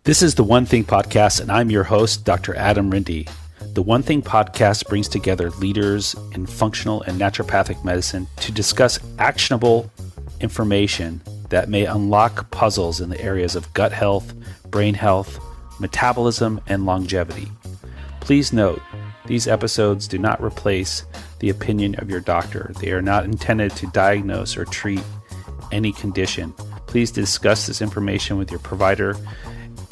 This is the One Thing Podcast, and I'm your host, Dr. Adam Rindy. The One Thing Podcast brings together leaders in functional and naturopathic medicine to discuss actionable information that may unlock puzzles in the areas of gut health, brain health, metabolism, and longevity. Please note, these episodes do not replace the opinion of your doctor. They are not intended to diagnose or treat any condition. Please discuss this information with your provider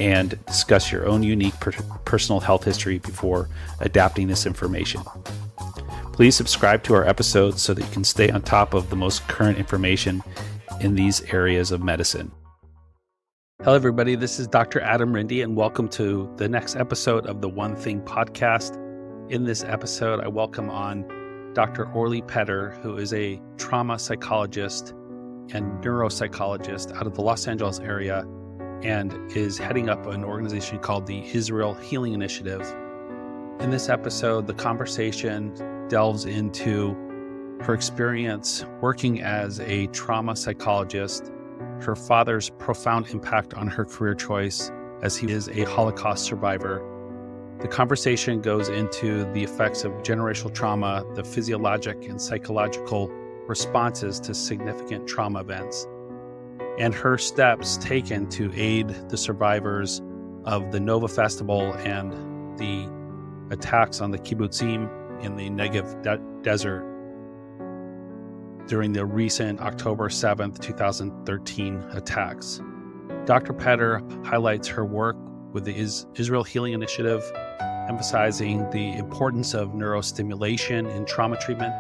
and discuss your own unique personal health history before adapting this information. Please subscribe to our episodes so that you can stay on top of the most current information in these areas of medicine. Hello, everybody. This is Dr. Adam Rindy, and welcome to the next episode of the One Thing Podcast. In this episode, I welcome on Dr. Orli Petter, who is a trauma psychologist and neuropsychologist out of the Los Angeles area, and is heading up an organization called the Israeli Healing Initiative. In this episode, the conversation delves into her experience working as a trauma psychologist, her father's profound impact on her career choice as he is a Holocaust survivor. The conversation goes into the effects of generational trauma, the physiologic and psychological responses to significant trauma events, and her steps taken to aid the survivors of the Nova Festival and the attacks on the kibbutzim in the Negev desert during the recent October 7th, 2013 attacks. Dr. Petter highlights her work with the Israeli Healing Initiative, emphasizing the importance of neurostimulation in trauma treatment,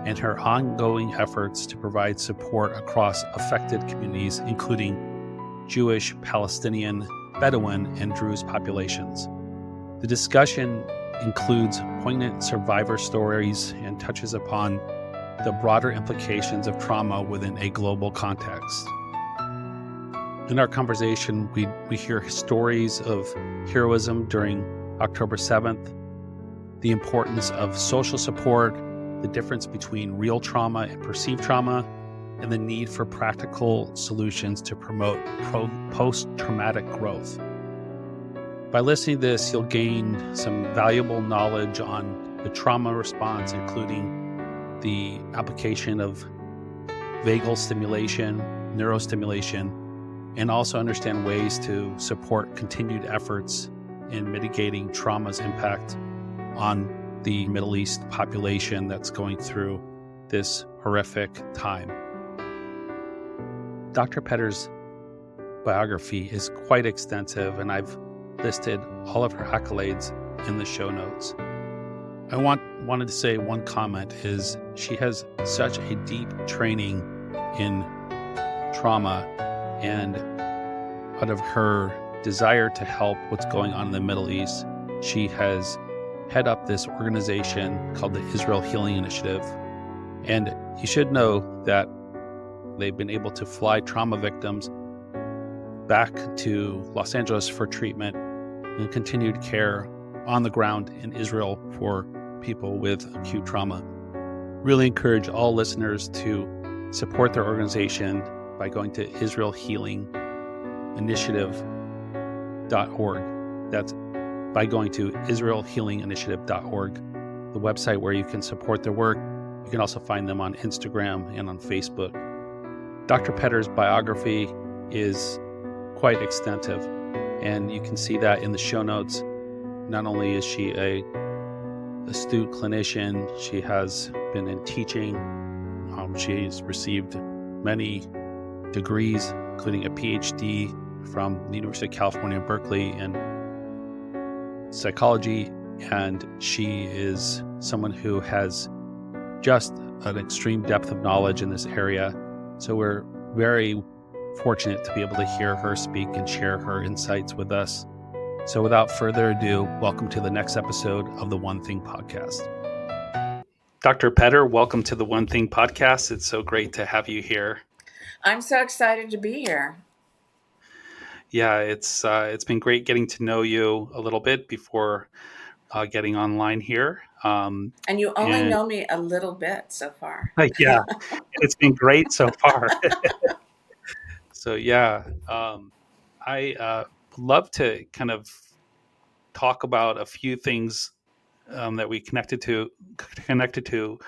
and her ongoing efforts to provide support across affected communities, including Jewish, Palestinian, Bedouin, and Druze populations. The discussion includes poignant survivor stories and touches upon the broader implications of trauma within a global context. In our conversation, we hear stories of heroism during October 7th, the importance of social support, the difference between real trauma and perceived trauma, and the need for practical solutions to promote post-traumatic growth. By listening to this, you'll gain some valuable knowledge on the trauma response, including the application of vagal stimulation, neurostimulation, and also understand ways to support continued efforts in mitigating trauma's impact on the Middle East population that's going through this horrific time. Dr. Petter's biography is quite extensive, and I've listed all of her accolades in the show notes. I wanted to say one comment is she has such a deep training in trauma, and out of her desire to help what's going on in the Middle East, she has head up this organization called the Israeli Healing Initiative. And you should know that they've been able to fly trauma victims back to Los Angeles for treatment and continued care on the ground in Israel for people with acute trauma. Really encourage all listeners to support their organization by going to israelhealinginitiative.org. That's by going to israelhealinginitiative.org, the website where you can support their work. You can also find them on Instagram and on Facebook. Dr. Petter's biography is quite extensive, and you can see that in the show notes. Not only is she an astute clinician, she has been in teaching. She's received many degrees, including a PhD from the University of California, Berkeley, in psychology, and she is someone who has just an extreme depth of knowledge in this area. So we're very fortunate to be able to hear her speak and share her insights with us. So without further ado, welcome to the next episode of the One Thing Podcast. Dr. Petter, welcome to the One Thing Podcast. It's so great to have you here. I'm so excited to be here. Yeah, it's been great getting to know you a little bit before getting online here. And you only know me a little bit so far. Yeah, it's been great so far. So yeah, I love to kind of talk about a few things that we connected to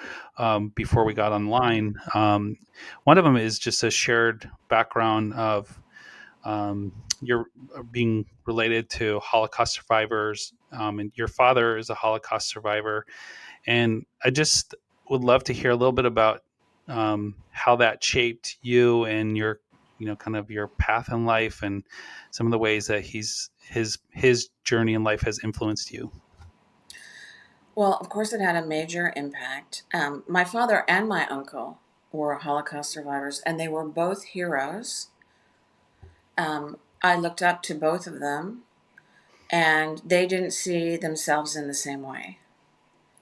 before we got online. One of them is just a shared background of your being related to Holocaust survivors, and your father is a Holocaust survivor. And I just would love to hear a little bit about how that shaped you and your, kind of your path in life, and some of the ways that his journey in life has influenced you. Well, of course, it had a major impact. My father and my uncle were Holocaust survivors, and they were both heroes. I looked up to both of them, and they didn't see themselves in the same way,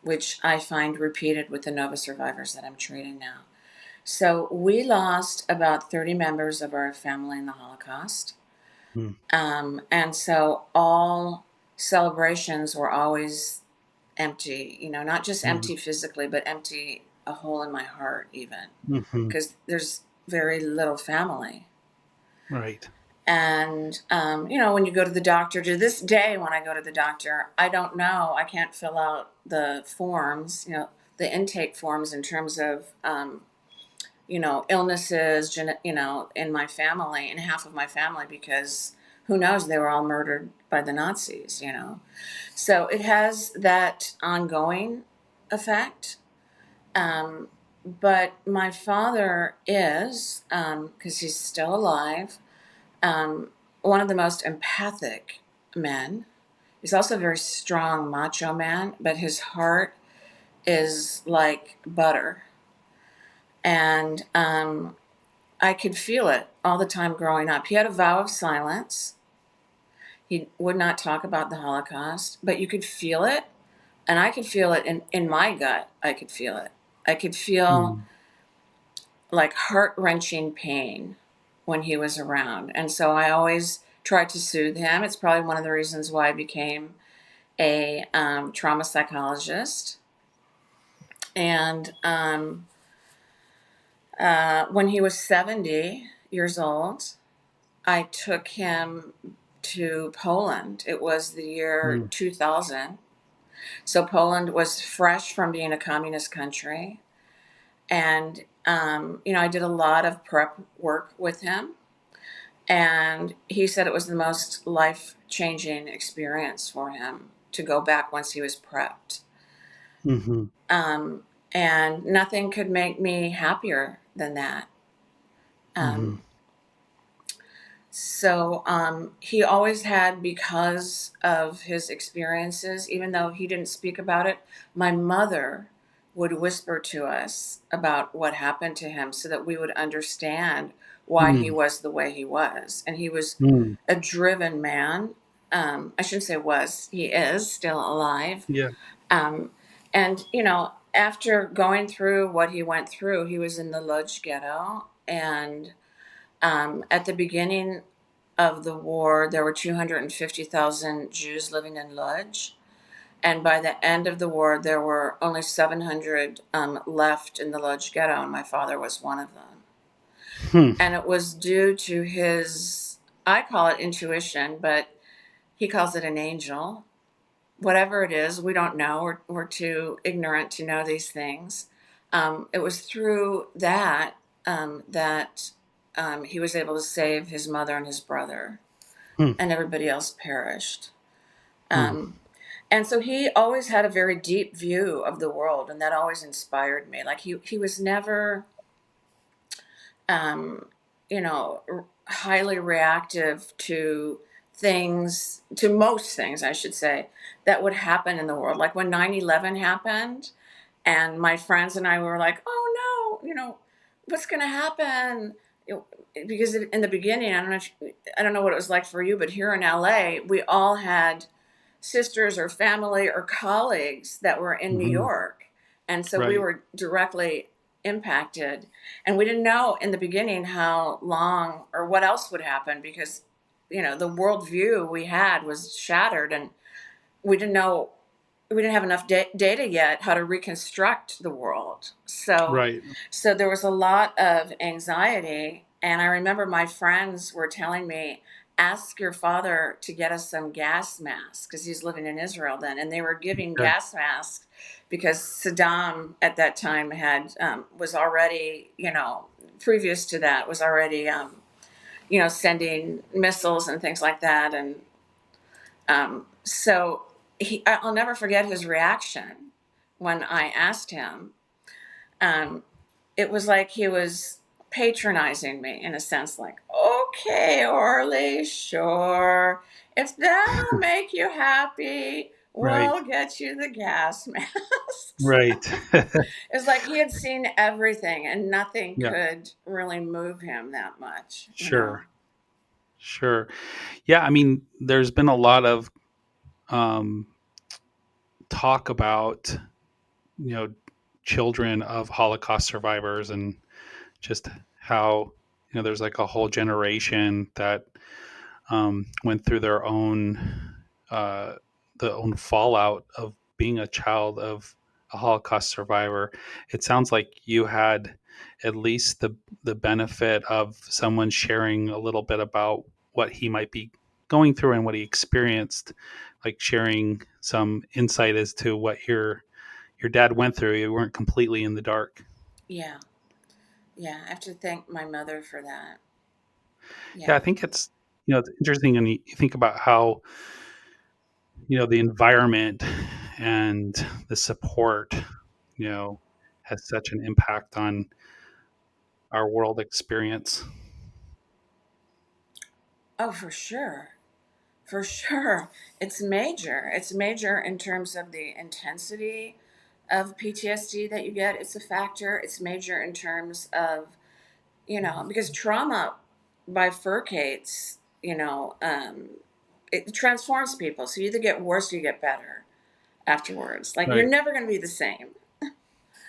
which I find repeated with the Nova survivors that I'm treating now. So we lost about 30 members of our family in the Holocaust. Mm. And so all celebrations were always empty, not just Mm. empty physically, but empty a hole in my heart, even Hmm. because there's very little family. Right. And, when you go to the doctor, to this day, when I go to the doctor, I don't know, I can't fill out the forms, the intake forms in terms of, illnesses, in my family, in half of my family, because who knows, they were all murdered by the Nazis. So it has that ongoing effect. But my father is, because he's still alive, one of the most empathic men. He's also a very strong, macho man, but his heart is like butter. And I could feel it all the time growing up. He had a vow of silence. He would not talk about the Holocaust, but you could feel it. And I could feel it in my gut. I could feel it. I could feel Mm. like heart-wrenching pain when he was around. And so I always tried to soothe him. It's probably one of the reasons why I became a trauma psychologist. And when he was 70 years old, I took him to Poland. It was the year Mm. 2000. So Poland was fresh from being a communist country. And, I did a lot of prep work with him. And he said it was the most life changing experience for him to go back once he was prepped. Hmm. Um, and nothing could make me happier than that. Hmm. Um, so he always had, because of his experiences, even though he didn't speak about it, my mother would whisper to us about what happened to him so that we would understand why he Mm. was the way he was. And he was Mm. a driven man. I shouldn't say was, he is still alive. Yeah. Um, and, after going through what he went through, he was in the Lodz ghetto. And at the beginning of the war, there were 250,000 Jews living in Lodz. And by the end of the war, there were only 700 left in the Lodz ghetto, and my father was one of them. Hmm. And it was due to his, I call it intuition, but he calls it an angel. Whatever it is, we don't know. We're too ignorant to know these things. It was through that that he was able to save his mother and his brother, Hmm. and everybody else perished. Hmm. Um, and so he always had a very deep view of the world, and that always inspired me. Like he was never, um, highly reactive to things, to most things, I should say, that would happen in the world. Like when 9/11 happened, and my friends and I were like, oh no, what's going to happen? Because in the beginning, I don't know what it was like for you, but here in LA, we all had sisters or family or colleagues that were in New Hmm. York. And so we Right. were directly impacted. And we didn't know in the beginning how long or what else would happen, because, the worldview we had was shattered, and we didn't know, we didn't have enough data yet how to reconstruct the world. So, Right. so there was a lot of anxiety. And I remember my friends were telling me ask your father to get us some gas masks, because he's living in Israel then, and they were giving Okay. gas masks because Saddam at that time had was already, previous to that, was already sending missiles and things like that. And so I'll never forget his reaction when I asked him. Um, it was like he was patronizing me in a sense, like, okay, Orly, sure. If that'll make you happy, Right. we'll get you the gas masks. Right. It's like he had seen everything and nothing Yeah. could really move him that much. Sure. Sure. Yeah. I mean, there's been a lot of um, talk about, you know, children of Holocaust survivors and just how, there's like a whole generation that went through their own uh, the own fallout of being a child of a Holocaust survivor. It sounds like you had at least the benefit of someone sharing a little bit about what he might be going through and what he experienced, like sharing some insight as to what your dad went through. You weren't completely in the dark. Yeah. Yeah. I have to thank my mother for that. Yeah, Yeah. I think it's interesting, and you think about how the environment and the support you know has such an impact on our world experience. Oh, for sure. For sure. It's major. It's major in terms of the intensity of PTSD that you get. It's a factor. It's major in terms of, because trauma bifurcates, it transforms people. So you either get worse or you get better afterwards. Like you're Right. never going to be the same.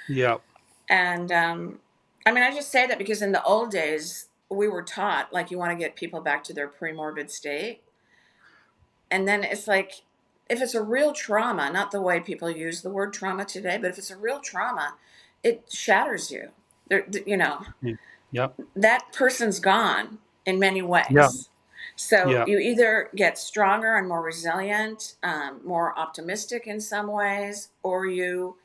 Yeah. And I just say that because in the old days, we were taught like you want to get people back to their pre-morbid state. And then it's like, if it's a real trauma, not the way people use the word trauma today, but if it's a real trauma, it shatters you. There, Yeah. Yep. that person's gone in many Yeah. ways. So Yeah. you either get stronger and more resilient, more optimistic in some ways, or you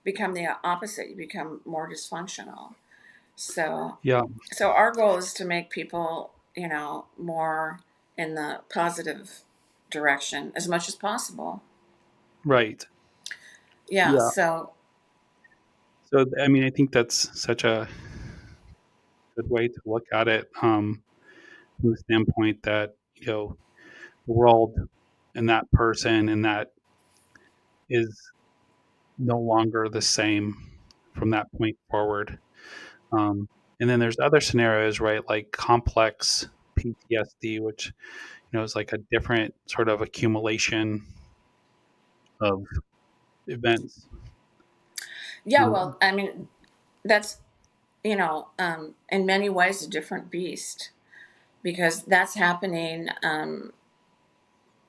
become the opposite. You become more dysfunctional. So, Yeah. so our goal is to make people, more in the positive direction as much as possible. Right. Yeah. Yeah. So, So I mean, I think that's such a good way to look at it, from the standpoint that the world and that person and that is no longer the same from that point forward. Um, and then there's other scenarios, right? Like complex PTSD, which is like a different sort of accumulation of events. yeah, Um, well, that's, in many ways a different beast because that's happening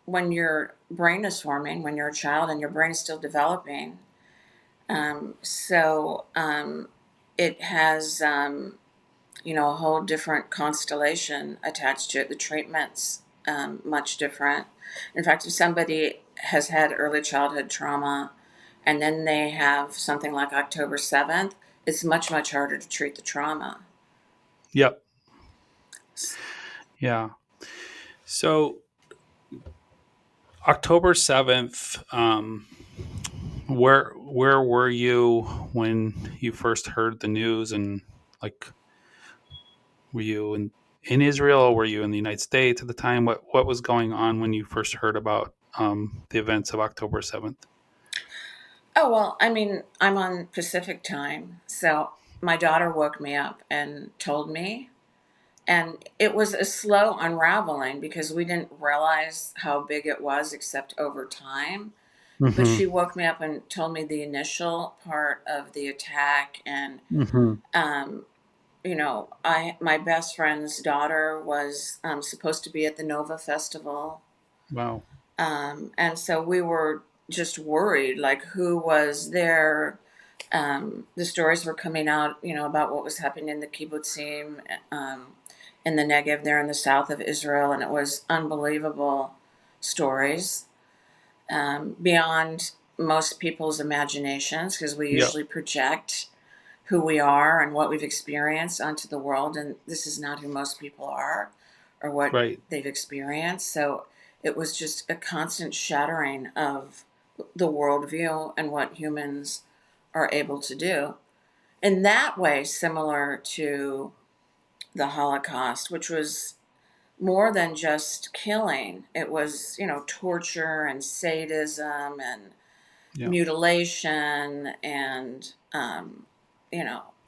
when your brain is forming, when you're a child and your brain is still developing. So it has, a whole different constellation attached to it. The treatment's much different. In fact, if somebody has had early childhood trauma and then they have something like October 7th, it's much, much harder to treat the trauma. yep. Yeah. So October 7th, where were you when you first heard the news, and like were you in Israel, or were you in the United States at the time? What was going on when you first heard about the events of October 7th? Oh, well, I'm on Pacific time. So my daughter woke me up and told me. And it was a slow unraveling because we didn't realize how big it was except over time. But Mm-hmm. she woke me up and told me the initial part of the attack. And, Mm-hmm. um, my best friend's daughter was supposed to be at the Nova Festival. Wow. And so we were just worried, like who was there. The stories were coming out, about what was happening in the kibbutzim. Um, in the Negev there in the south of Israel, and it was unbelievable stories, beyond most people's imaginations, because we Yeah. usually project who we are and what we've experienced onto the world, and this is not who most people are or what Right. they've experienced. So it was just a constant shattering of the worldview and what humans are able to do. In that way, similar to the Holocaust, which was more than just killing. It was, torture and sadism and Yeah. mutilation and,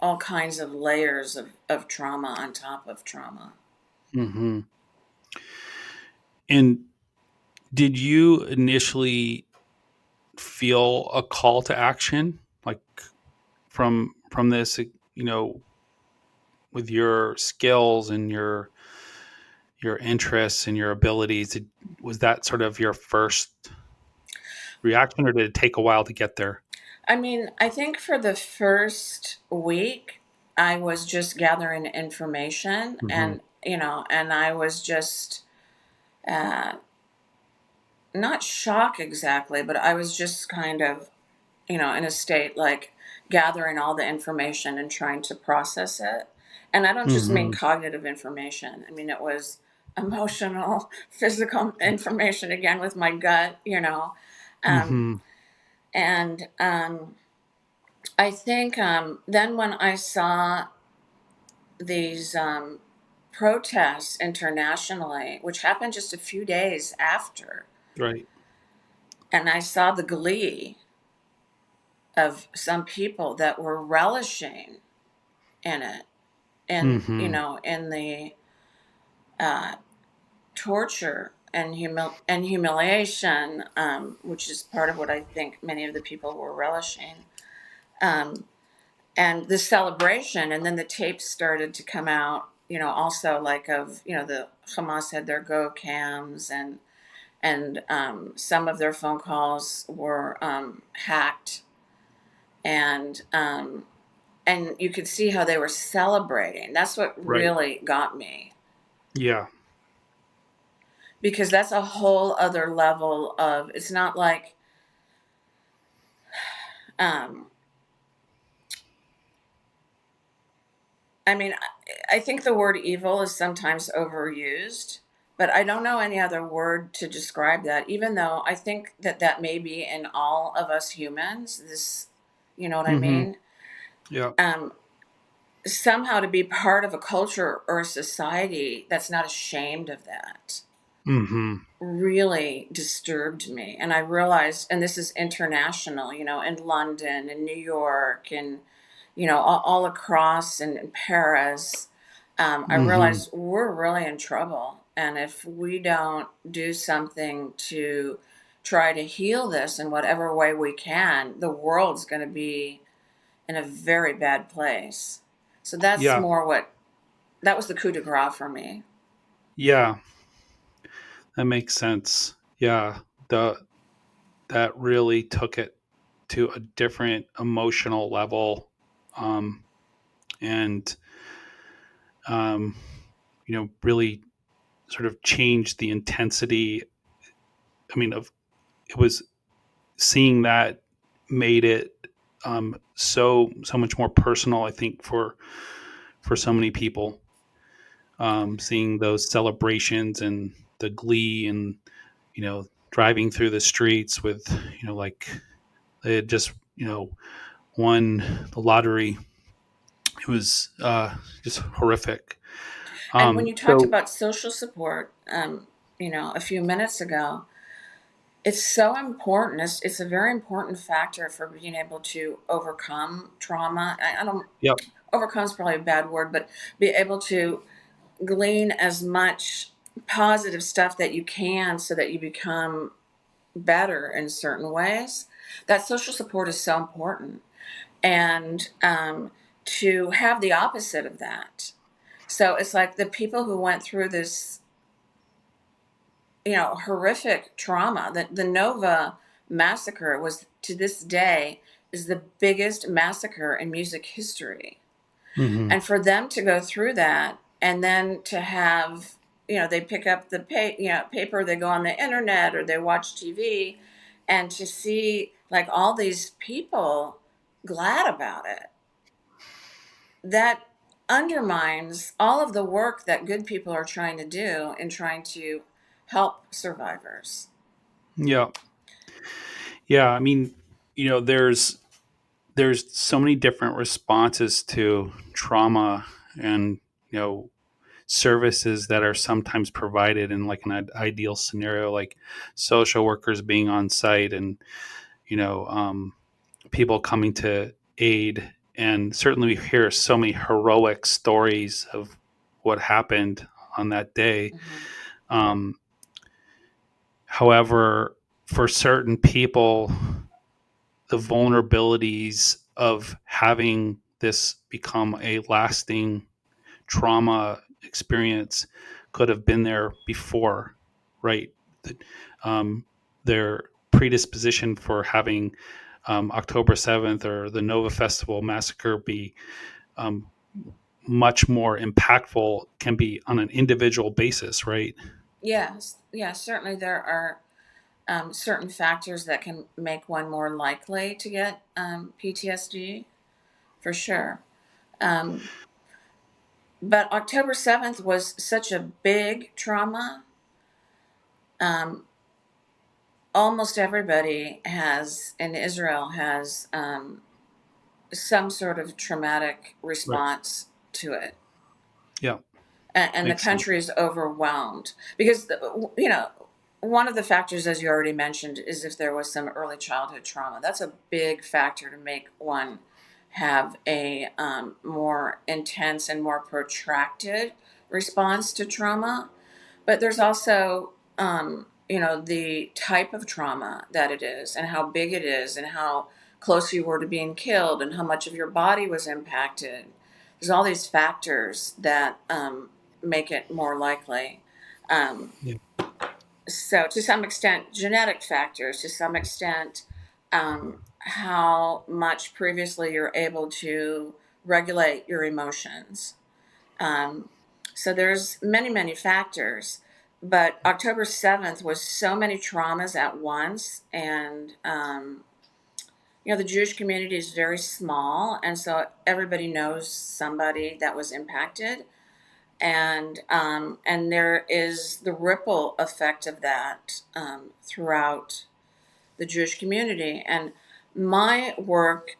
all kinds of layers of trauma on top of trauma. Hmm. And did you initially feel a call to action, like from this, with your skills and your interests and your abilities? Was that sort of your first reaction, or did it take a while to get there? I mean, I think for the first week, I was just gathering information Hmm. and I was just, uh, not shocked exactly, but I was just kind of, in a state like gathering all the information and trying to process it. And I don't just mean Hmm. cognitive information. I mean, it was emotional, physical information. Again, with my gut. Um, Hmm. and I think then when I saw these protests internationally, which happened just a few days after, Right. and I saw the glee of some people that were relishing in it, and Hmm. in the uh, torture and humiliation, which is part of what I think many of the people were relishing, um, and the celebration, and then the tapes started to come out. Also like of the Hamas had their go cams, and some of their phone calls were hacked, and you could see how they were celebrating. That's what Right. really got me, Yeah. because that's a whole other level of, it's not like, um I mean, I think the word evil is sometimes overused, but I don't know any other word to describe that, even though I think that that may be in all of us humans, this, you know what I Hmm. mean. Yeah. um Somehow to be part of a culture or a society that's not ashamed of that Hmm. really disturbed me. And I realized, and this is international, in London and New York and, all across and in Paris. I Hmm. realized we're really in trouble. And if we don't do something to try to heal this in whatever way we can, the world's going to be in a very bad place. So that's Yeah. more what, that was the coup de grace for me. Yeah. That makes sense. Yeah. The That really took it to a different emotional level, um, and um, really sort of changed the intensity. I mean, of it was seeing that made it so much more personal. I think for so many people, seeing those celebrations and the glee, and driving through the streets with like they had just won the lottery. It was just horrific. And when you talked So about social support, a few minutes ago, it's so important. It's a very important factor for being able to overcome trauma. I don't, yep. overcome is probably a bad word, but be able to glean as much positive stuff that you can so that you become better in certain ways. That social support is so important. And to have the opposite of that. So it's like the people who went through this, horrific trauma. The Nova massacre was, to this day, is the biggest massacre in music history. Hmm. And for them to go through that and then to have, they pick up the paper, they go on the internet or they watch TV, and to see like all these people glad about it, that undermines all of the work that good people are trying to do in trying to help survivors. Yeah. Yeah. I mean, there's so many different responses to trauma, and services that are sometimes provided in like an ideal scenario, like social workers being on site, and you know um, people coming to aid. And certainly we hear so many heroic stories of what happened on that day. Mm-hmm. um, However, for certain people, the vulnerabilities of having this become a lasting trauma experience could have been there before, right? Um, their predisposition for having October 7th or the Nova Festival massacre be um, much more impactful can be on an individual basis, right? Yes, yes, certainly there are certain factors that can make one more likely to get PTSD, for sure. Um, but October 7th was such a big trauma. Um, Almost everybody has in Israel has some sort of traumatic Right. response to it. Yeah, And the makes sense. country is overwhelmed because one of the factors, as you already mentioned, is if there was some early childhood trauma. That's a big factor to make one have a more intense and more protracted response to trauma. But there's also the type of trauma that it is and how big it is and how close you were to being killed and how much of your body was impacted. There's all these factors that make it more likely. Um, Yeah. so, to some extent, genetic factors, to some extent, how much previously you're able to regulate your emotions. Um, so, there's many, many factors. But October 7th was so many traumas at once. And, the Jewish community is very small. And so everybody knows somebody that was impacted, and there is the ripple effect of that throughout the Jewish community. And my work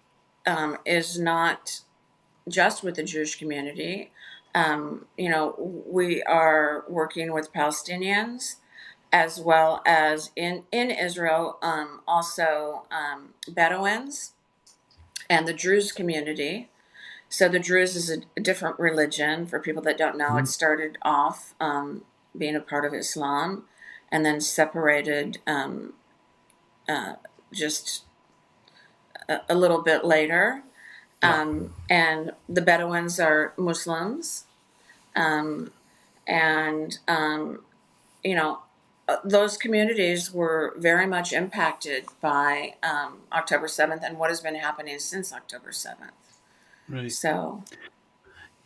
is not just with the Jewish community. We are working with Palestinians as well as in Israel, also Bedouins and the Druze community. So the Druze is a different religion. For people that don't know, it Mhm. started off being a part of Islam, and then separated uh, just a little bit later. Yeah. And the Bedouins are Muslims, um, and those communities were very much impacted by October 7th and what has been happening since October 7th. Right. So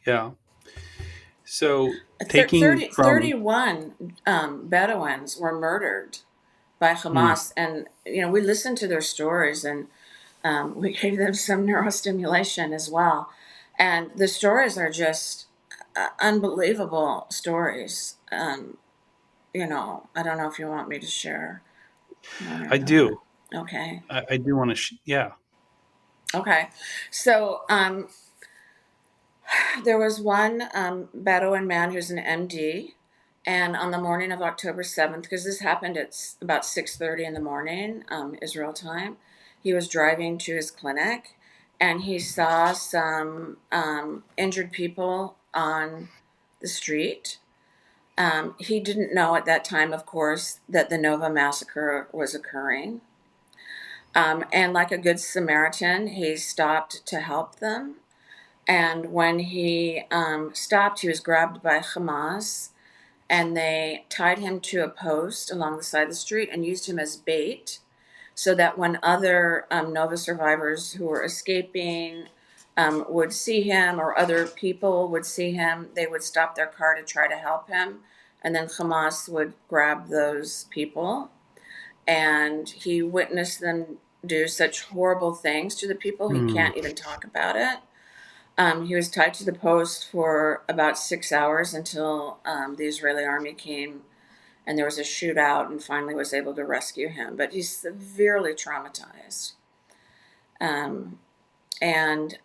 Yeah. So taking from 31 Bedouins were murdered by mm, Hamas, and we listened to their stories, and we gave them some neurostimulation as well, and the stories are just unbelievable stories. I don't know if you want me to share one or I not. do. Okay. I do want to. Yeah. Okay. So there was one Bedouin man who's an MD, and on the morning of October 7th, because this happened at about 6:30 in the morning, Israel time, he was driving to his clinic, and he saw some injured people on the street. He didn't know at that time, of course, that the Nova massacre was occurring. And like a good Samaritan, he stopped to help them. And when he stopped, he was grabbed by Hamas, and they tied him to a post along the side of the street and used him as bait, so that when other Nova survivors who were escaping would see him, or other people would see him, they would stop their car to try to help him. And then Hamas would grab those people. And he witnessed them do such horrible things to the people, he Mm. can't even talk about it. He was tied to the post for about 6 hours until the Israeli army came and there was a shootout and finally was able to rescue him. But he's severely traumatized. Um, and,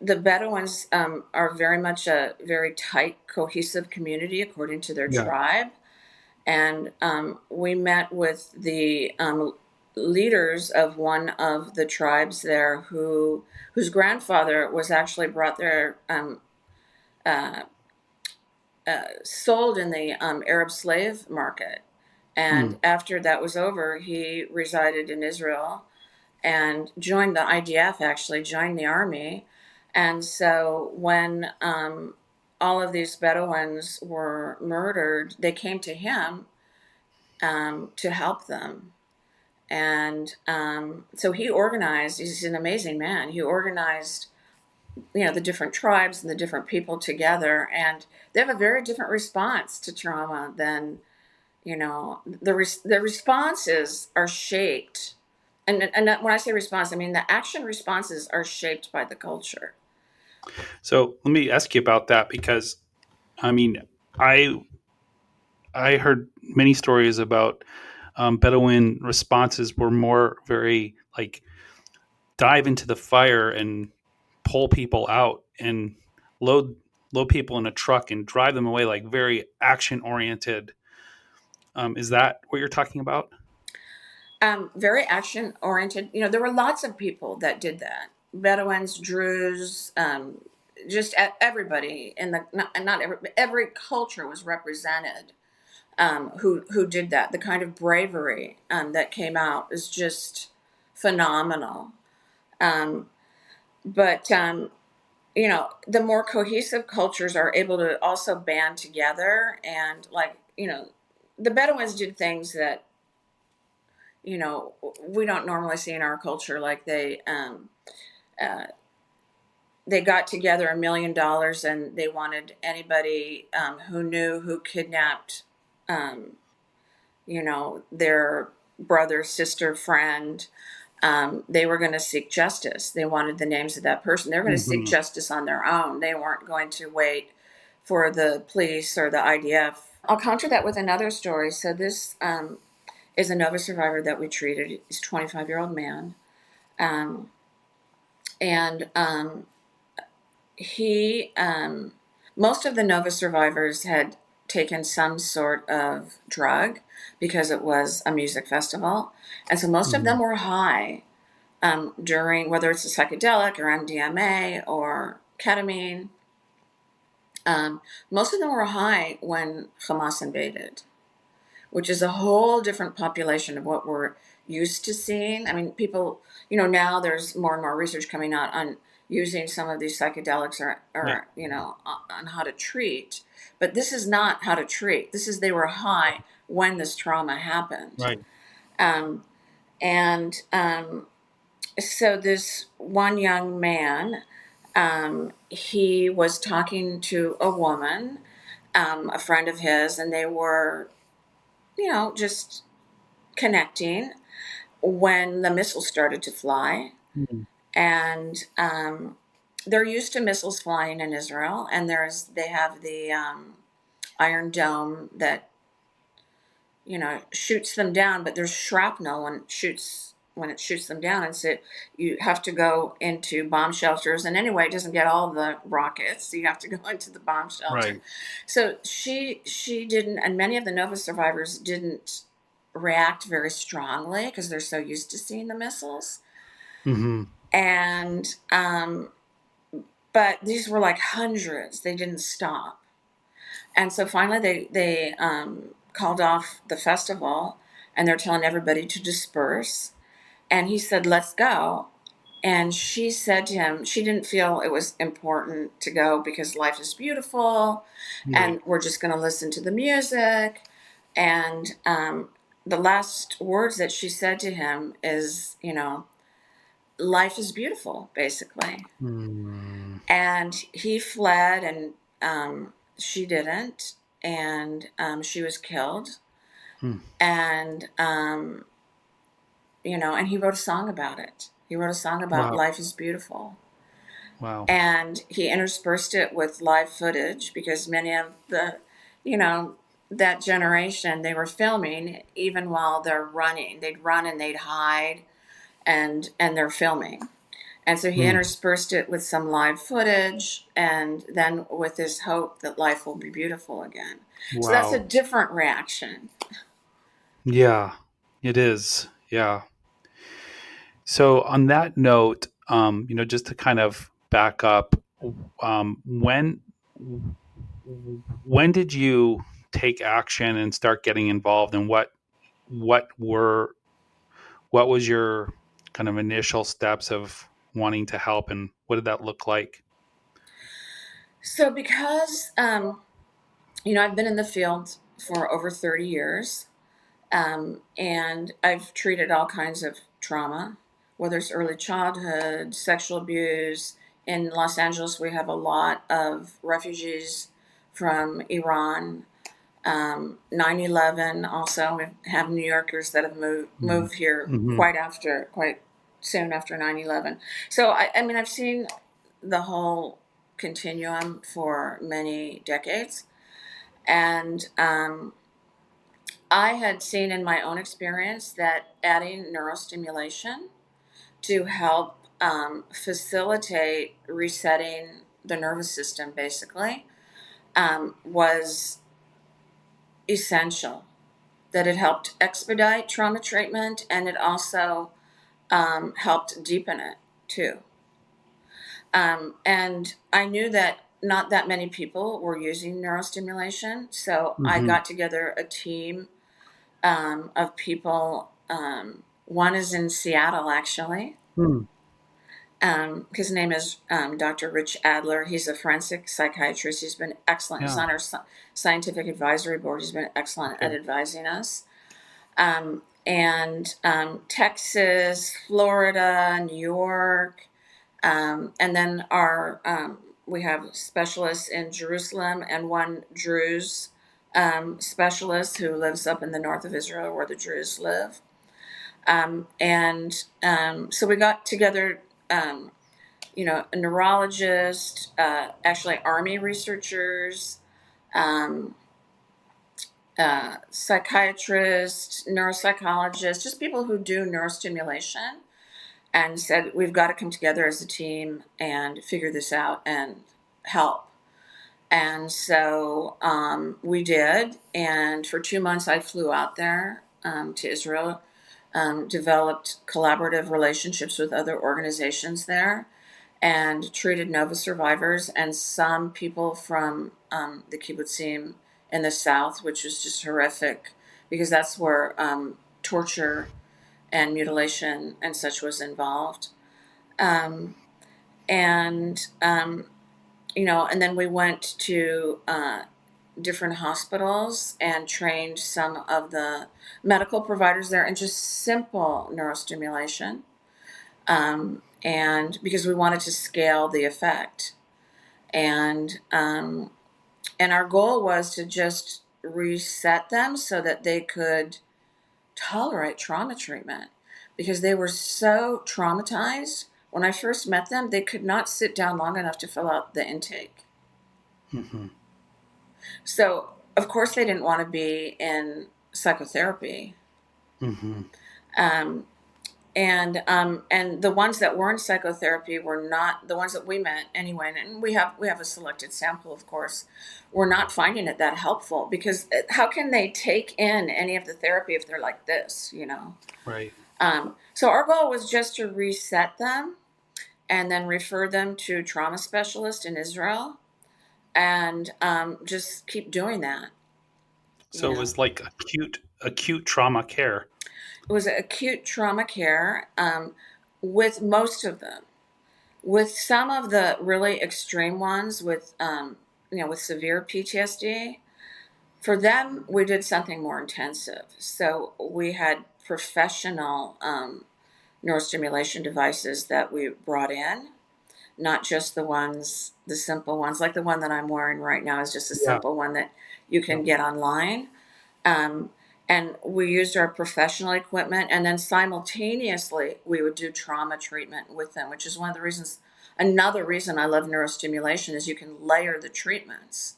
the Bedouins are very much a very tight, cohesive community according to their Yeah. tribe. And we met with the leaders of one of the tribes there whose grandfather was actually brought there, uh, sold in the Arab slave market. And Mm. after that was over, he resided in Israel and joined the IDF, actually, joined the army. And so when all of these Bedouins were murdered, they came to him to help them. And so he organized, he's an amazing man. He organized, the different tribes and the different people together. And they have a very different response to trauma than, the responses are shaped. And when I say response, I mean the action responses are shaped by the culture. So let me ask you about that because I mean, I I heard many stories about Bedouin responses were more very like dive into the fire and pull people out and load load people in a truck and drive them away, like very action oriented. Is that what you're talking about? Very action oriented. There were lots of people that did that. Bedouins, Druze, just everybody in the not every culture was represented. Who did that? The kind of bravery that came out is just phenomenal. Um, but the more cohesive cultures are able to also band together and the Bedouins did things that we don't normally see in our culture. Like uh, they got together $1 million and they wanted anybody who knew who kidnapped, um, their brother, sister, friend. They were going to seek justice. They wanted the names of that person. They were going to seek Mm-hmm. justice on their own. They weren't going to wait for the police or the IDF. I'll counter that with another story. So this is a Nova survivor that we treated. He's a 25-year-old man. Um, and he, most of the Nova survivors had taken some sort of drug because it was a music festival. And so most of Mm-hmm. them were high during, whether it's a psychedelic or MDMA or ketamine. Most of them were high when Hamas invaded, which is a whole different population of what we're used to seeing. I mean, people, now there's more and more research coming out on using some of these psychedelics Yeah. or on how to treat. But this is not how to treat. This is they were high when this trauma happened. Right. Um, and so this one young man, he was talking to a woman, a friend of his, and they were, just connecting when the missiles started to fly. Mm-hmm. And they're used to missiles flying in Israel, and they have the Iron Dome that shoots them down, but there's shrapnel when it shoots them down, and so you have to go into bomb shelters. And anyway, it doesn't get all the rockets, so you have to go into the bomb shelter. Right. So she didn't, and many of the Nova survivors didn't react very strongly because they're so used to seeing the missiles. Mm-hmm. And but these were like hundreds. They didn't stop. And so finally they called off the festival and they're telling everybody to disperse. And he said, "Let's go." And she said to him, she didn't feel it was important to go because life is beautiful and Right. we're just going to listen to the music. And the last words that she said to him is, life is beautiful, basically. Mm. And he fled, and she didn't, and she was killed. Mm. And and he wrote a song about it. He wrote a song about Wow. life is beautiful, Wow. and he interspersed it with live footage because many of the, you know, that generation, they were filming even while they're running. They'd run and they'd hide, and they're filming. And so he Mm. interspersed it with some live footage, and then with this hope that life will be beautiful again. So that's a Wow. different reaction. Yeah, it is. Yeah. So on that note, just to kind of back up, when did you take action and start getting involved, and what were what was your kind of initial steps of wanting to help, and what did that look like? So because I've been in the field for over 30 years, and I've treated all kinds of trauma, whether it's early childhood, sexual abuse. In Los Angeles, we have a lot of refugees from Iran. 9/11 also. We have New Yorkers that have moved here Mm-hmm. quite soon after 9/11. So I mean, I've seen the whole continuum for many decades. And I had seen in my own experience that adding neurostimulation to help facilitate resetting the nervous system, basically, was essential. That it helped expedite trauma treatment, and it also helped deepen it too. And I knew that not that many people were using neurostimulation, so I Mm-hmm. got together a team of people. One is in Seattle, actually. Mm. His name is Dr. Rich Adler. He's a forensic psychiatrist. He's been excellent. He's Yeah. on our scientific advisory board. He's been excellent at Okay. advising us. And Texas, Florida, New York, and then we have specialists in Jerusalem and one Druze specialist who lives up in the north of Israel where the Druze live. And so we got together, a neurologist, actually army researchers, um, psychiatrists, neuropsychologists, just people who do neurostimulation, and said, we've got to come together as a team and figure this out and help. And so we did. And for 2 months, I flew out there to Israel, developed collaborative relationships with other organizations there, and treated Nova survivors and some people from the kibbutzim in the south, which was just horrific because that's where torture and mutilation and such was involved. Um, and and then we went to different hospitals and trained some of the medical providers there in just simple neurostimulation, and because we wanted to scale the effect, and our goal was to just reset them so that they could tolerate trauma treatment because they were so traumatized. When I first met them, they could not sit down long enough to fill out the intake. Mm-hmm. So, of course, they didn't want to be in psychotherapy. Mm-hmm. Um, and the ones that were in psychotherapy were not the ones that we met anyway. And we have a selected sample, of course. We're not finding it that helpful because how can they take in any of the therapy if they're like this, you know? Right. So our goal was just to reset them and then refer them to trauma specialists in Israel, and just keep doing that. You So it know, was like acute trauma care. it was acute trauma care with most of them. With some of the really extreme ones, with severe PTSD, for them we did something more intensive. So we had professional neurostimulation devices that we brought in, not just the simple ones, like the one that I'm wearing right now is just a Yeah. simple one that you Yeah. can get online. Um, and we used our professional equipment, and then simultaneously we would do trauma treatment with them, which is one of the reasons. Another reason I love neurostimulation is you can layer the treatments,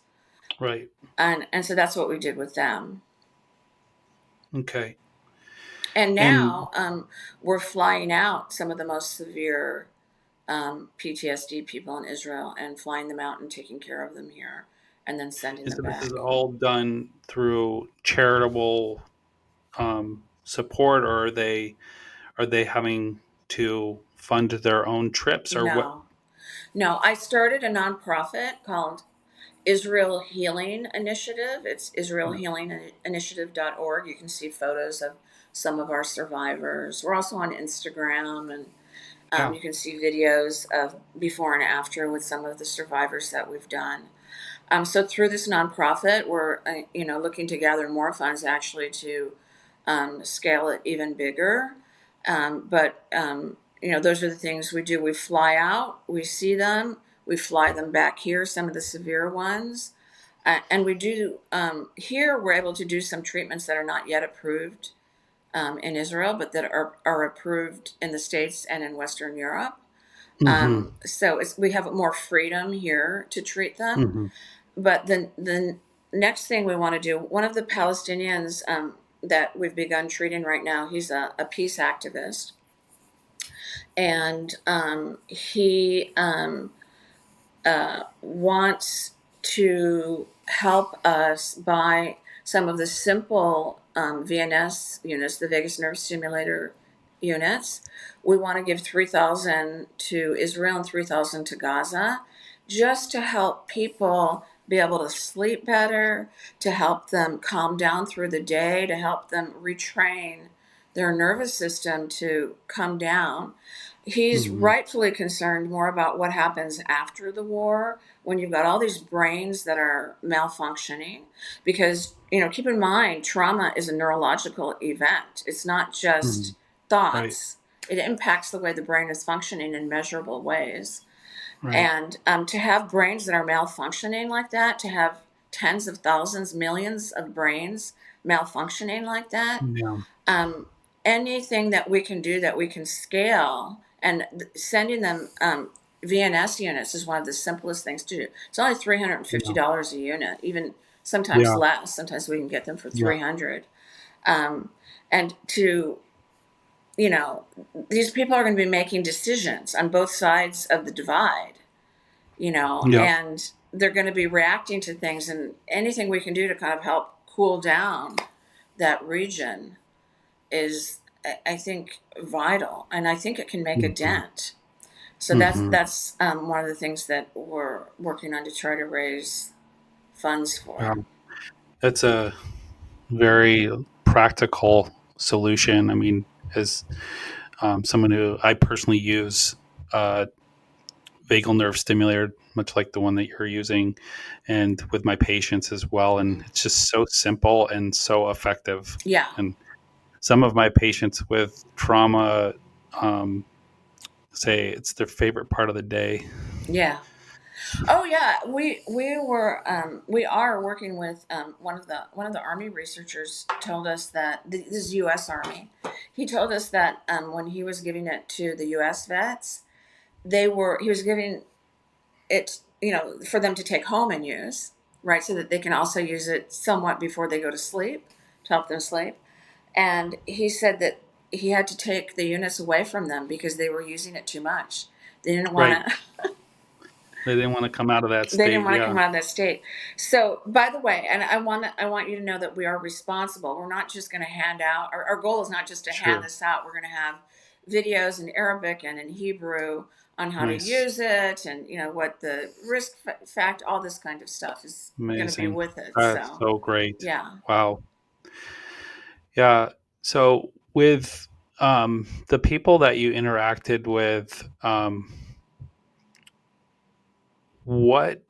Right. and so that's what we did with them. Okay. And And now we're flying out some of the most severe PTSD people in Israel and flying them out and taking care of them here, and then sending them this is back. all done through charitable support, or are they having to fund their own trips, or what? No, no. I started a nonprofit called Israel Healing Initiative. It's israelhealinginitiative.org. You can see photos of some of our survivors. We're also on Instagram, and Yeah. you can see videos of before and after with some of the survivors that we've done. So through this nonprofit, we're looking to gather more funds actually to scale it even bigger. But those are the things we do. We fly out, we see them, we fly them back here. Some of the severe ones, and we do here. We're able to do some treatments that are not yet approved in Israel, but that are approved in the States and in Western Europe. Mm-hmm. So we have more freedom here to treat them. Mm-hmm. But the next thing we want to do, one of the Palestinians that we've begun treating right now, he's a peace activist, and he wants to help us buy some of the simple VNS units, the vagus nerve stimulator units. We want to give 3,000 to Israel and 3,000 to Gaza, just to help people be able to sleep better, to help them calm down through the day, to help them retrain their nervous system to come down. He's Mm-hmm. rightfully concerned more about what happens after the war when you've got all these brains that are malfunctioning. Because, keep in mind, trauma is a neurological event, it's not Mm-hmm. just Right. thoughts, it impacts the way the brain is functioning in measurable ways. Right. And to have brains that are malfunctioning like that, to have tens of thousands, millions of brains malfunctioning like that, Yeah. um, anything that we can do that we can scale and sending them VNS units is one of the simplest things to do. It's only Yeah. $350 a unit, even sometimes Yeah. less. Sometimes we can get them for Yeah. 300. Um, and to you know, these people are going to be making decisions on both sides of the divide. Yeah. And they're going to be reacting to things, and anything we can do to kind of help cool down that region is, I think, vital, and I think it can make a Mm-hmm. dent. So that's Mm-hmm. that's one of the things that we're working on to try to raise funds Yeah. for. That's a very practical solution. I mean, as someone who I personally use uh, vagal nerve stimulator, much like the one that you're using, and with my patients as well. And it's just so simple and so effective. Yeah, And some of my patients with trauma say it's their favorite part of the day. yeah. Oh yeah, we are working with one of the Army researchers told us that this is U.S. Army. He told us that when he was giving it to the U.S. vets, he was giving it, for them to take home and use, right, so that they can also use it somewhat before they go to sleep to help them sleep. And he said that he had to take the units away from them because they were using it too much. They didn't Right. want to. They didn't want to come out of that They didn't state. want to Yeah. come out of that state. So, by the way, and I want you to know that we are responsible. We're not just going to hand out. Our goal is not just to hand Sure. this out. We're going to have videos in Arabic and in Hebrew on how to Nice. use it, and what the risk fact, all this kind of stuff is going to be Amazing. with it. That's So, so great. yeah, Wow. Yeah. So with the people that you interacted with, what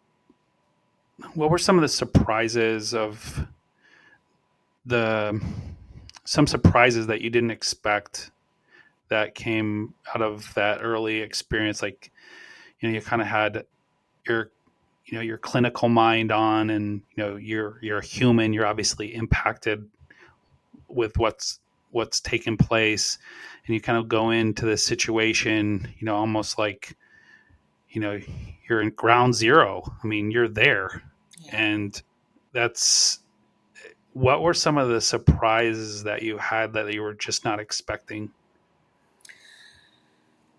what were some of the surprises of the some surprises that you didn't expect that came out of that early experience? Like, you kind of had your your clinical mind on, and you're a human, you're obviously impacted with what's taken place, and you kind of go into the situation, almost like you know you're in ground zero. I mean, you're there. Yeah. And that's what were some of the surprises that you had that you were just not expecting?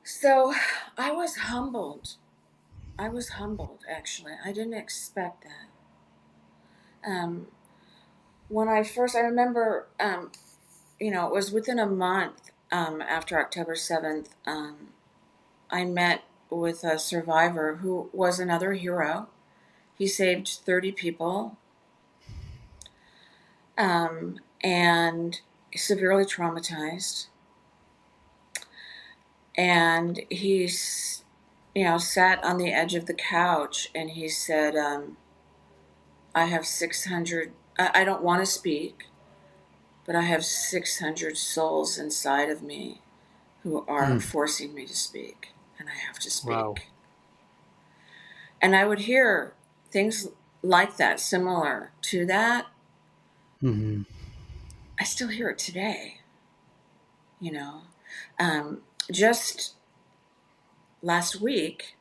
So I was humbled. I was humbled, actually. I didn't expect that. Um, when I remember, it was within a month after October 7th, I met with a survivor who was another hero. He saved 30 people, and severely traumatized. And he's, sat on the edge of the couch and he said, I have 600, I don't want to speak, but I have 600 souls inside of me who are Hmm. forcing me to speak, and I have to Wow. speak. And I would hear things like that, similar to that. Hmm. I still hear it today, you know. Um, just last week,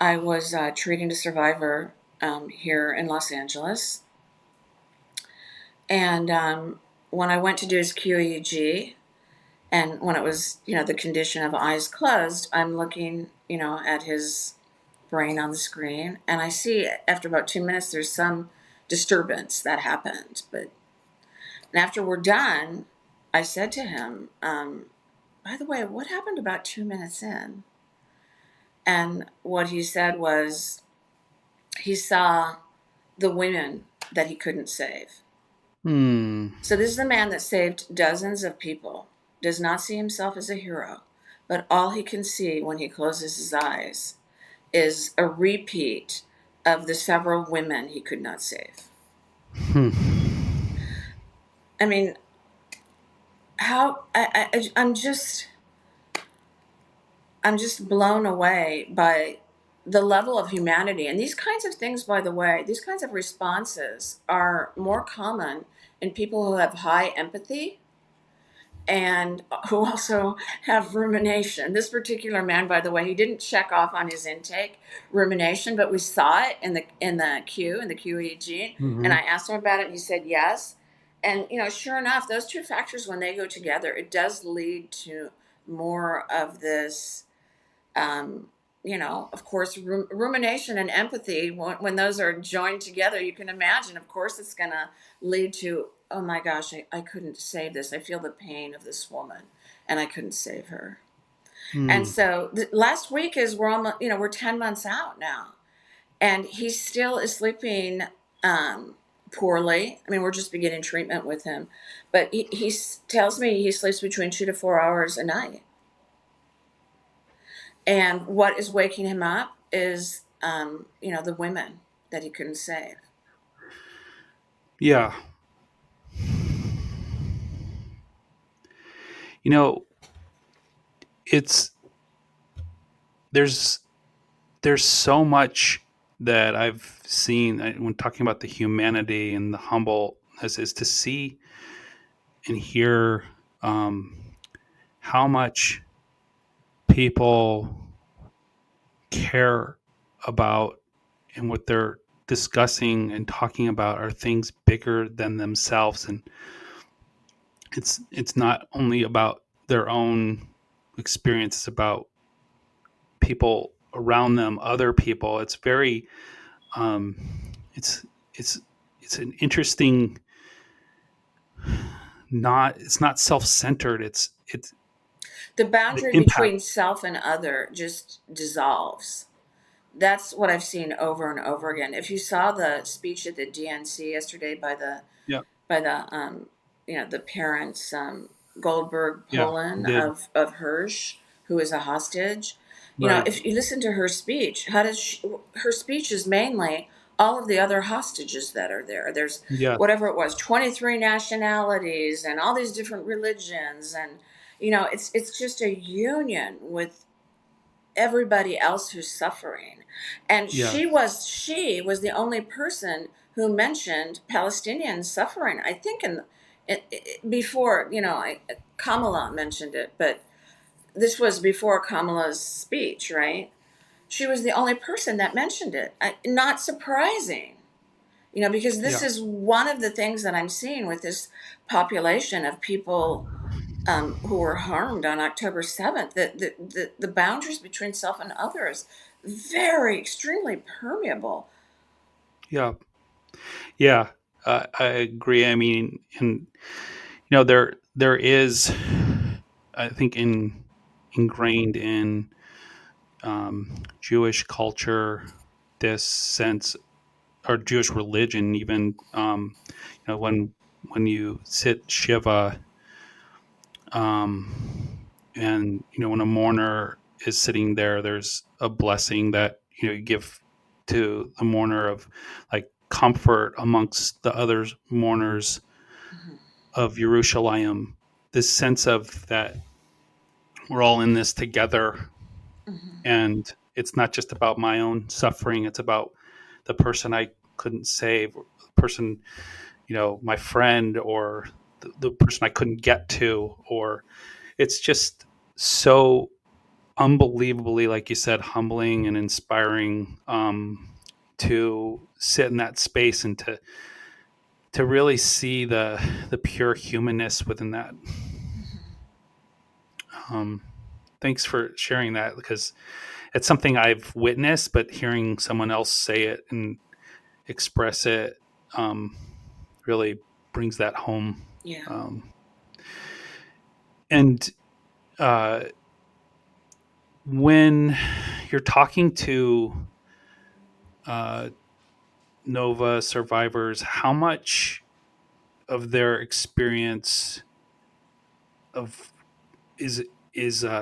I was treating a survivor here in Los Angeles. And when I went to do his QEEG, and when it was, the condition of eyes closed, I'm looking, at his brain on the screen. And I see after about 2 minutes, there's some disturbance that happened. And after we're done, I said to him, by the way, what happened about 2 minutes in? And what he said was he saw the women that he couldn't save. Hmm. So this is the man that saved dozens of people, does not see himself as a hero, but all he can see when he closes his eyes is a repeat of the several women he could not save. Hmm. I mean, how I'm just blown away by the level of humanity. And these kinds of things, by the way, these kinds of responses are more common in people who have high empathy and who also have rumination. This particular man, by the way, he didn't check off on his intake rumination, but we saw it in the QEEG, and Hmm. I asked him about it, and he said yes. And sure enough, those two factors, when they go together, it does lead to more of this. Um, of course, rumination and empathy, when those are joined together, you can imagine, of course, it's going to lead to, oh my gosh, I couldn't save this. I feel the pain of this woman, and I couldn't save her. And Hmm. so last week is, we're almost, we're 10 months out now, and he still is sleeping poorly. I mean, we're just beginning treatment with him, but he tells me he sleeps between 2 to 4 hours a night. And what is waking him up is, the women that he couldn't save. Yeah. You know, it's there's there's so much that I've seen when talking about the humanity and the humbleness is to see and hear how much people care about, and what they're discussing and talking about are things bigger than themselves. And it's not only about their own experience, it's about people around them, other people. It's very um it's it's it's an interesting, not it's not self-centered, it's The the boundary impact. between self and other just dissolves. That's what I've seen over and over again. If you saw the speech at the DNC yesterday Yeah. by the the parents, Goldberg Yeah, Poland did. of Hirsch, who is a hostage. Right. If you listen to her speech, her speech is mainly, all of the other hostages that are there. There's Yeah. whatever it was, 23 nationalities and all these different religions, and it's just a union with everybody else who's suffering. And Yeah. she was the only person who mentioned Palestinian suffering. I think before, Kamala mentioned it, but this was before Kamala's speech, right? She was the only person that mentioned it. Not surprising, because this Yeah. is one of the things that I'm seeing with this population of people who were harmed on October 7th. The boundaries between self and others very extremely permeable. Yeah. Yeah. I agree. I mean, and there is, I think, ingrained in Jewish culture this sense, or Jewish religion, even when you sit shiva, and when a mourner is sitting there, there's a blessing that you give to the mourner of like comfort amongst the other mourners Mhm, of Yerushalayim. This sense of that we're all in this together, mhm, and it's not just about my own suffering. It's about the person I couldn't save, or the person, my friend, or the person I couldn't get to, or it's just so unbelievably, like you said, humbling and inspiring, to sit in that space and to really see the pure humanness within that. mhm. Um, Thanks for sharing that, because it's something I've witnessed, but hearing someone else say it and express it, um, really brings that home. Yeah. Um, and uh, when you're talking to uh, Nova survivors, how much of their experience of is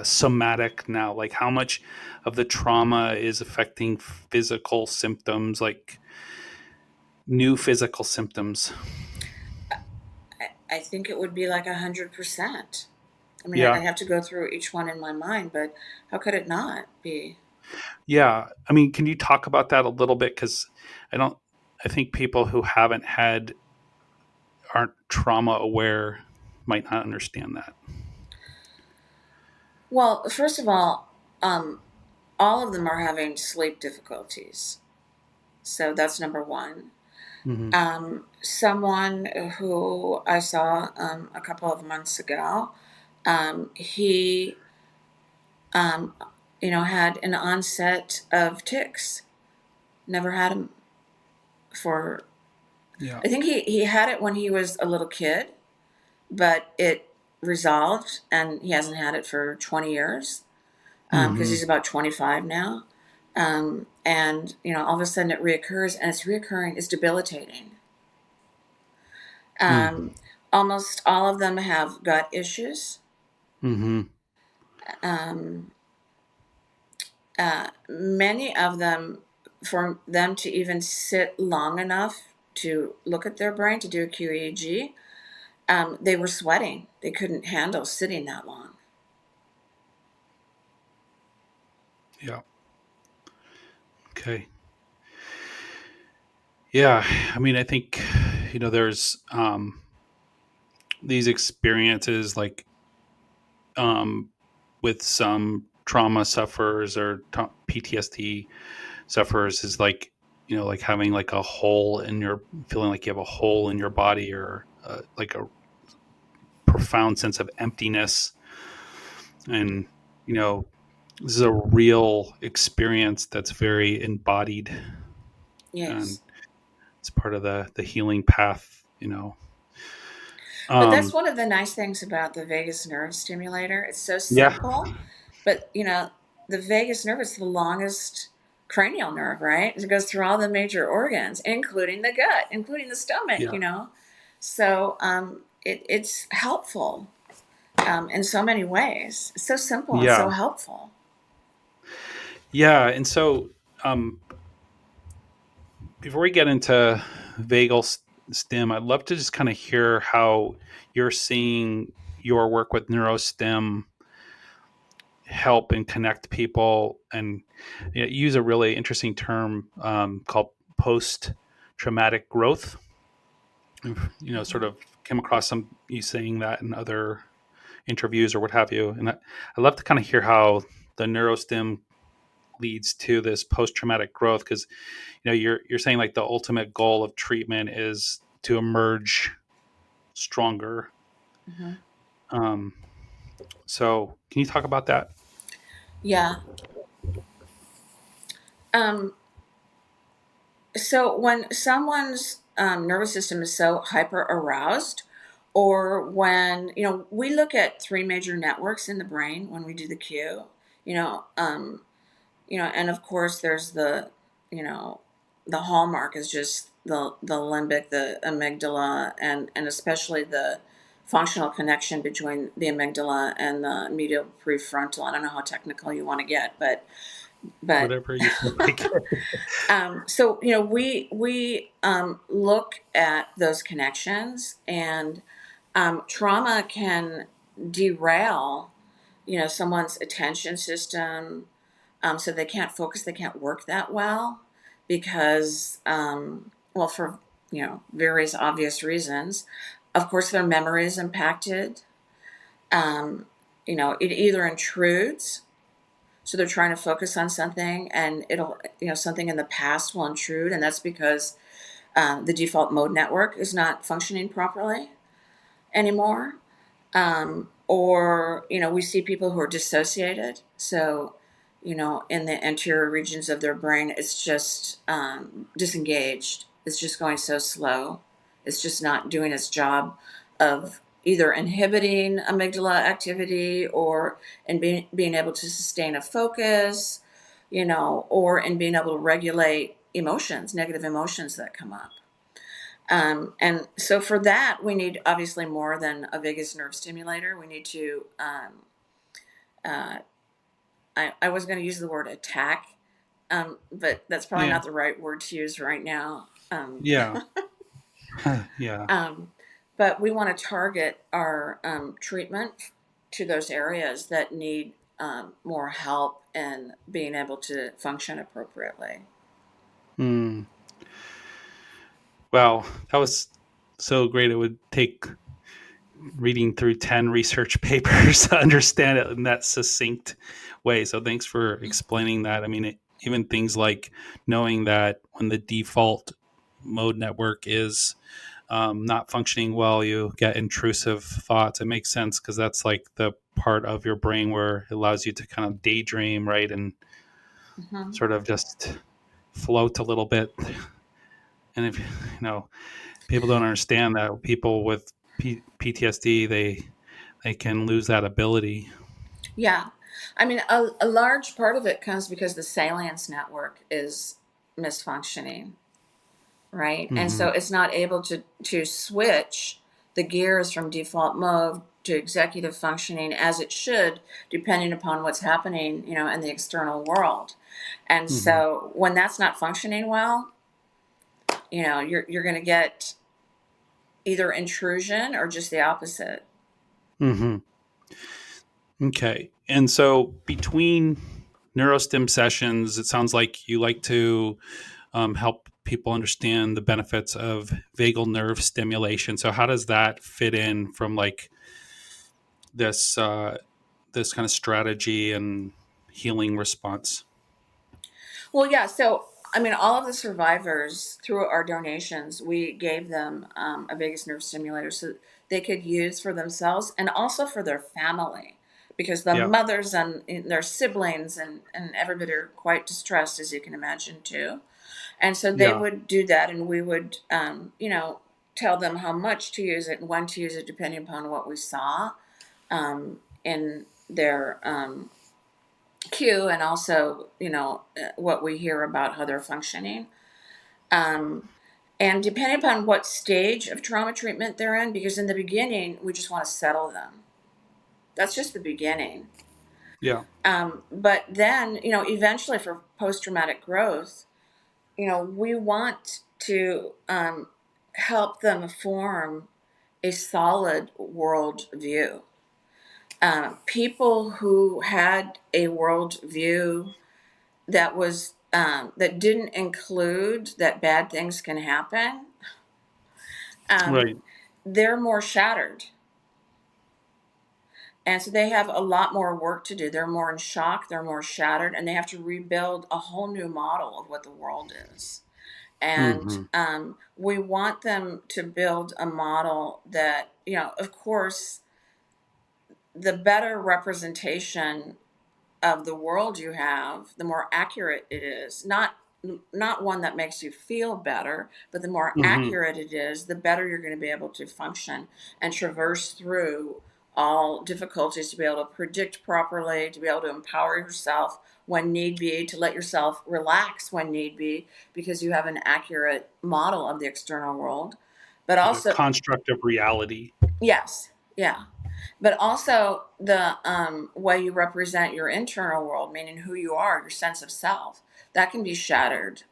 somatic now? Like, how much of the trauma is affecting physical symptoms, like new physical symptoms? I think it would be like 100%. I mean, I Yeah. have to go through each one in my mind, but how could it not be? Yeah. I mean, can you talk about that a little bit? Because I don't, I think people who haven't had, aren't trauma aware, might not understand that. Well, first of um, all of them are having sleep difficulties. So that's number one. Hmm. Someone who I saw a couple of months ago, he, um, had an onset of tics. Never had them for, Yeah. I think he had it when he was a little kid, but it resolved and he hasn't had it for 20 years because Hmm. he's about 25 now. And, all of a sudden it reoccurs and it's reoccurring, it's debilitating. Mm. Um, Almost all of them have gut issues. Hmm. Um, Many of them, for them to even sit long enough to look at their brain to do a QEEG, they were sweating. They couldn't handle sitting that long. Yeah. Okay. Yeah. I mean, I think, there's these experiences, like, um, with some trauma sufferers or PTSD sufferers, is like, like having like a hole in your, feeling like you have a hole in your body, or like a profound sense of emptiness. And, you know, this is a real experience that's very embodied, and Yes. it's part of the healing path. But that's Um, one of the nice things about the vagus nerve stimulator. It's so yeah. simple, but the vagus nerve is the longest cranial nerve, right? It goes through all the major organs, including the gut, including the Yeah. stomach. So it's helpful in so many ways. It's so simple and so Yeah. helpful. Yeah. And so, um, before we get into vagal stim, I'd love to just kind of hear how you're seeing your work with neurostim help and connect people, and use a really interesting term called post traumatic growth. Sort of came across some you saying that in other interviews or what have you, and I love to kind of hear how the neurostim leads to this post traumatic growth, because you're saying like the ultimate goal of treatment is to emerge stronger. Hmm. Um, so can you talk about that? Yeah. Um, so when someone's nervous system is so hyper aroused, or when, we look at three major networks in the brain when we do the Q, you know, um, and of course there's you know, the hallmark is just the limbic, the amygdala, and especially the functional connection between the amygdala and the medial prefrontal. I don't know how technical you want to get, but Whatever you feel like. so we look at those connections, and trauma can derail someone's attention system, so they can't focus, they can't work that well because well, for various obvious reasons. Of course, their memory is impacted. um, it either intrudes, so they're trying to focus on something, and it'll, something in the past will intrude, and that's because the default mode network is not functioning properly anymore. Or, we see people who are dissociated. So, in the anterior regions of their brain, it's just disengaged. It's just going so slow. It's just not doing its job of either inhibiting amygdala activity, or in being able to sustain a focus, or in being able to regulate emotions, negative emotions that come up. And so for that, we need obviously more than a vagus nerve stimulator. We need to, uh, I was going to use the word attack, but that's probably Yeah, not the right word to use right now. yeah. Yeah. Um, but we want to target our treatment to those areas that need more help in being able to function appropriately. Hmm. Wow, that was so great. It would take reading through 10 research papers to understand it in that succinct way. So thanks for explaining that. I mean, even things like knowing that when the default mode network is not functioning well, you get intrusive thoughts. It makes sense because that's like the part of your brain where it allows you to kind of daydream, right? And Hmm. sort of just float a little bit. And if, people don't understand that people with PTSD, they can lose that ability. Yeah. I mean, a large part of it comes because the salience network is misfunctioning, right? And Hmm. so it's not able to switch the gears from default mode to executive functioning as it should, depending upon what's happening, in the external world. And Hmm. so when that's not functioning well, you're going to get either intrusion or just the opposite. Hmm. Okay. And so between neurostim sessions, it sounds like you like to help people understand the benefits of vagal nerve stimulation. So how does that fit in from like this this kind of strategy and healing response? Well, yeah. So, I mean, all of the survivors, through our donations, we gave them a vagus nerve stimulator so they could use for themselves and also for their family, because the Yeah. mothers and their siblings and everybody are quite distressed, as you can imagine, too. And so they Yeah. would do that, and we would, tell them how much to use it and when to use it, depending upon what we saw in their cue, and also what we hear about how they're functioning, um, and depending upon what stage of trauma treatment they're in, because in the beginning we just want to settle them. That's just the beginning. Yeah. But then, eventually, for post-traumatic growth, we want to help them form a solid world view. People who had a world view that didn't include that bad things can happen, um, Right. they're more shattered. And so they have a lot more work to do. They're more in shock, they're more shattered, and they have to rebuild a whole new model of what the world is. And Hmm. we want them to build a model that, of course, the better representation of the world you have, the more accurate it is. Not one that makes you feel better, but the more Hmm. accurate it is, the better you're going to be able to function and traverse through all difficulties, to be able to predict properly, to be able to empower yourself when need be, to let yourself relax when need be, because you have an accurate model of the external world. But Like a also, construct of reality. yes, yeah, but also the way you represent your internal world, meaning who you are, your sense of self, that can be shattered,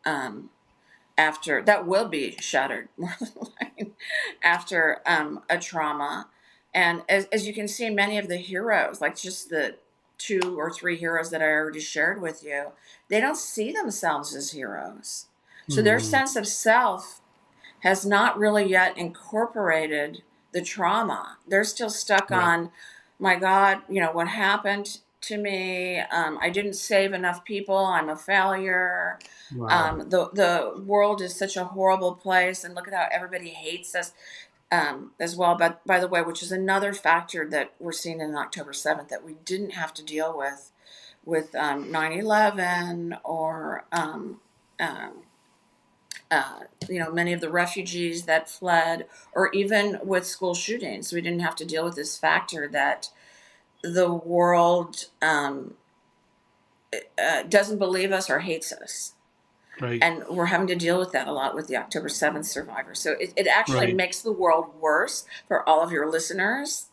after that will be shattered more than likely after a trauma. And as you can see, many of the heroes, like just the 2 or 3 heroes that I already shared with you, they don't see themselves as heroes. So their Hmm. sense of self has not really yet incorporated the trauma. They're still stuck Right. on, my God, what happened to me? I didn't save enough people. I'm a failure. Wow. The world is such a horrible place, and look at how everybody hates us, as well. But by the way, which is another factor that we're seeing in October 7th that we didn't have to deal with 9/11, or um, many of the refugees that fled, or even with school shootings. We didn't have to deal with this factor that the world doesn't believe us or hates us. Right. And we're having to deal with that a lot with the October 7th survivors. So it actually Right. makes the world worse for all of your listeners.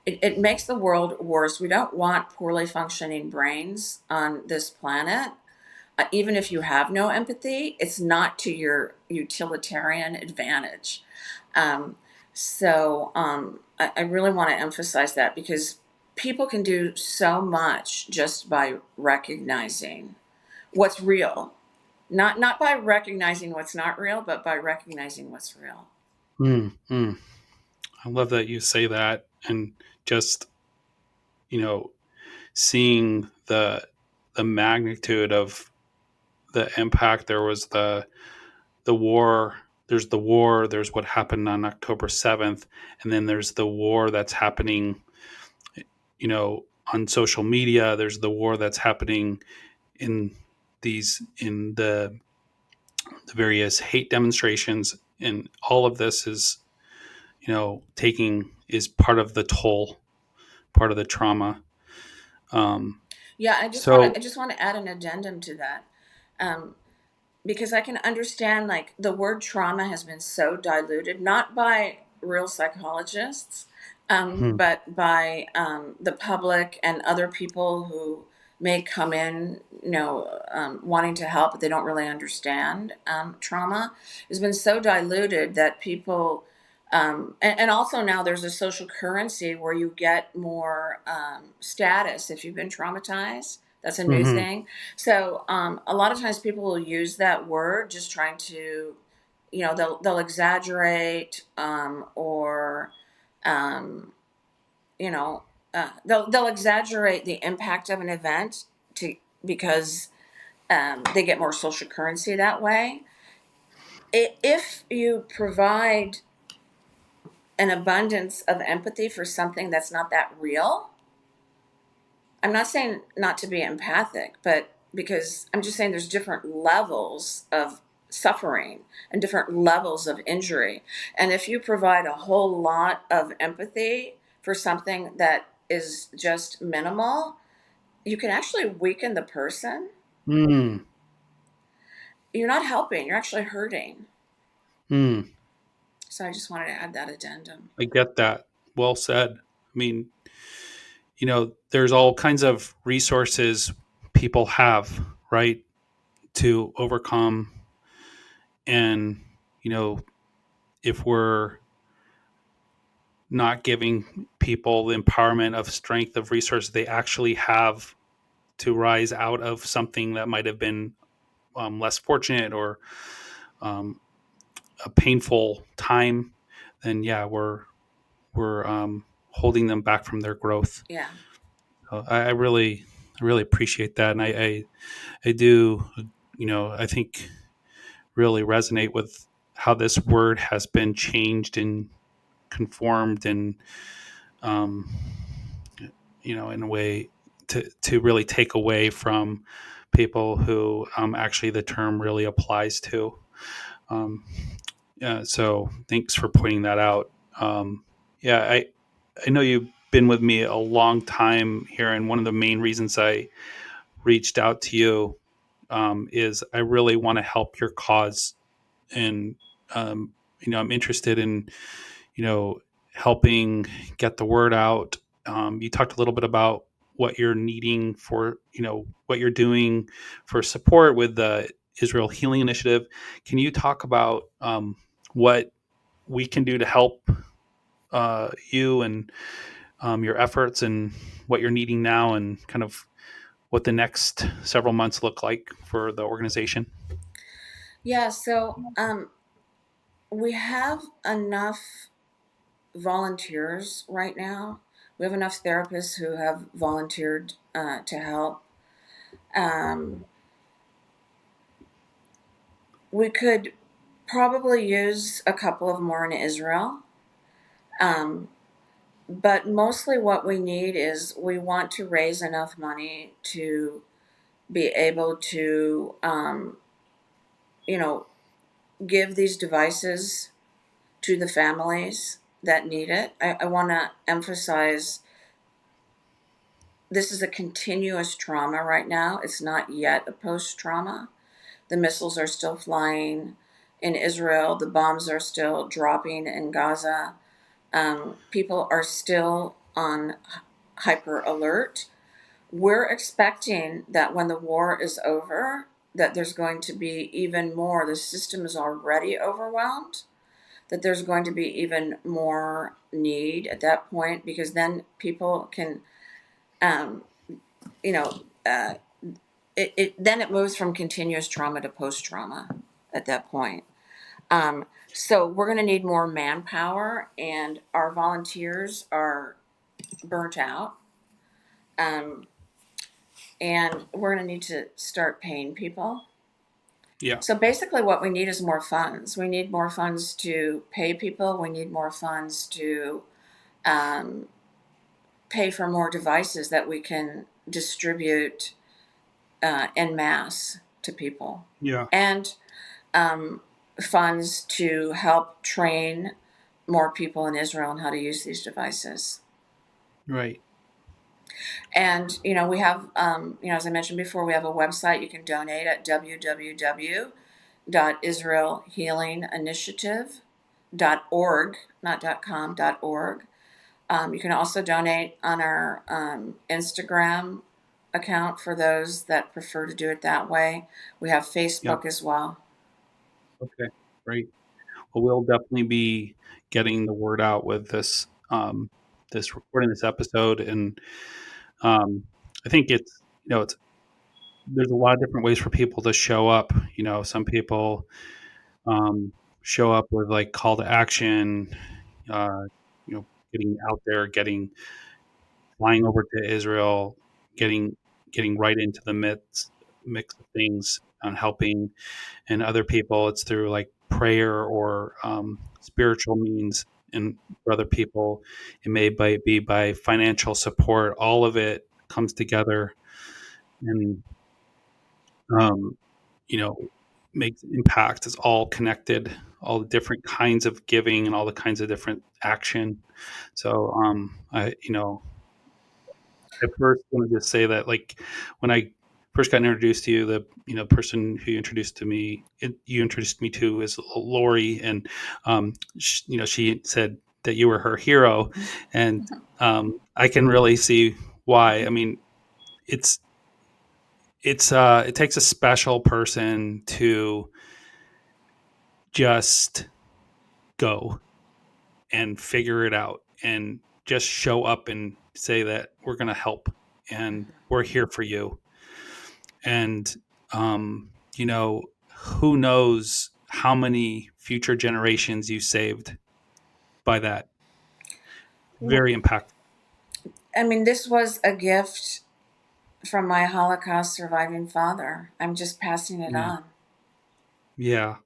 It makes the world worse. We don't want poorly functioning brains on this planet. Even if you have no empathy, it's not to your utilitarian advantage. Um, I really want to emphasize that, because people can do so much just by recognizing what's real. Not by recognizing what's not real, but by recognizing what's real. Mm-hmm. I love that you say that, and just you know seeing the magnitude of the impact. There was the war. There's the war. There's what happened on October 7th, and then there's the war that's happening. On social media. There's the war that's happening in the various hate demonstrations, and all of this is taking is part of the toll, part of the trauma. Um, Yeah, I so. just want to add an addendum to that. Um, because I can understand, like, the word trauma has been so diluted, not by real psychologists, Hmm. but by the public and other people who may come in, wanting to help, but they don't really understand trauma. It's been so diluted that people, and also now there's a social currency where you get more status if you've been traumatized. That's a new Hmm. thing. So a lot of times people will use that word just trying to, they'll exaggerate, or um, you know they'll exaggerate the impact of an event to because they get more social currency that way. If you provide an abundance of empathy for something that's not that real, I'm not saying not to be empathic, but because I'm just saying there's different levels of suffering and different levels of injury. And if you provide a whole lot of empathy for something that is just minimal, you can actually weaken the person. Mm. You're not helping, you're actually hurting. Mm. So I just wanted to add that addendum. I get that. Well said. I mean, there's all kinds of resources people have, right, to overcome. And, you know, if we're not giving people the empowerment of strength of resources they actually have to rise out of something that might have been less fortunate or um, a painful time, then yeah, we're holding them back from their growth. Yeah. So I really appreciate that, and I do, I think really resonate with how this word has been changed and conformed and um, in a way to really take away from people who actually the term really applies to. Um, so thanks for pointing that out. Yeah, I know you've been with me a long time here, and one of the main reasons I reached out to you is I really want to help your cause, and I'm interested in you know, helping get the word out. You talked a little bit about what you're needing for, what you're doing for support with the Israel Healing Initiative. Can you talk about what we can do to help you and your efforts and what you're needing now and kind of what the next several months look like for the organization? Yeah. So we have enough volunteers right now. We have enough therapists who have volunteered to help. Um, we could probably use a couple of more in Israel. Um, but mostly what we need is we want to raise enough money to be able to, you know, give these devices to the families that need it. I want to emphasize this is a continuous trauma right now. It's not yet a post trauma. The missiles are still flying in Israel, the bombs are still dropping in Gaza. People are still on hyper alert. We're expecting that when the war is over, that there's going to be even more. The system is already overwhelmed. That there's going to be even more need at that point because then people can, um, you know, then it moves from continuous trauma to post trauma at that point. So we're going to need more manpower, and our volunteers are burnt out. Um, and we're going to need to start paying people. Yeah. So basically, what we need is more funds. We need more funds to pay people. We need more funds to um, pay for more devices that we can distribute en masse to people, Yeah. and um, funds to help train more people in Israel on how to use these devices. Right. And we have, as I mentioned before, we have a website you can donate at www.israelhealinginitiative.org, not .com, .org. You can also donate on our Instagram account for those that prefer to do it that way. We have Yeah. Facebook as well. Okay. Great. Well, we'll definitely be getting the word out with this recording, this episode, and I think it's there's a lot of different ways for people to show up. Some people um, show up with like call to action, uh, getting out there, getting flying over to Israel, getting getting right into the mix of things and helping. And other people, it's through like prayer or spiritual means. And for other people, it may be by financial support. All of it comes together and um, you know makes impact. It's all connected. All the different kinds of giving and all the kinds of different action. So I first want to just say that, like, when I first got introduced to you, the person who you introduced me to is Lori, and she said that you were her hero, and I can really see why. I mean, it's it takes a special person to just go and figure it out and just show up and say that we're going to help and we're here for you. And, who knows how many future generations you saved by that. Very impactful. I mean, this was a gift from my Holocaust surviving father. I'm just passing it on. Yeah.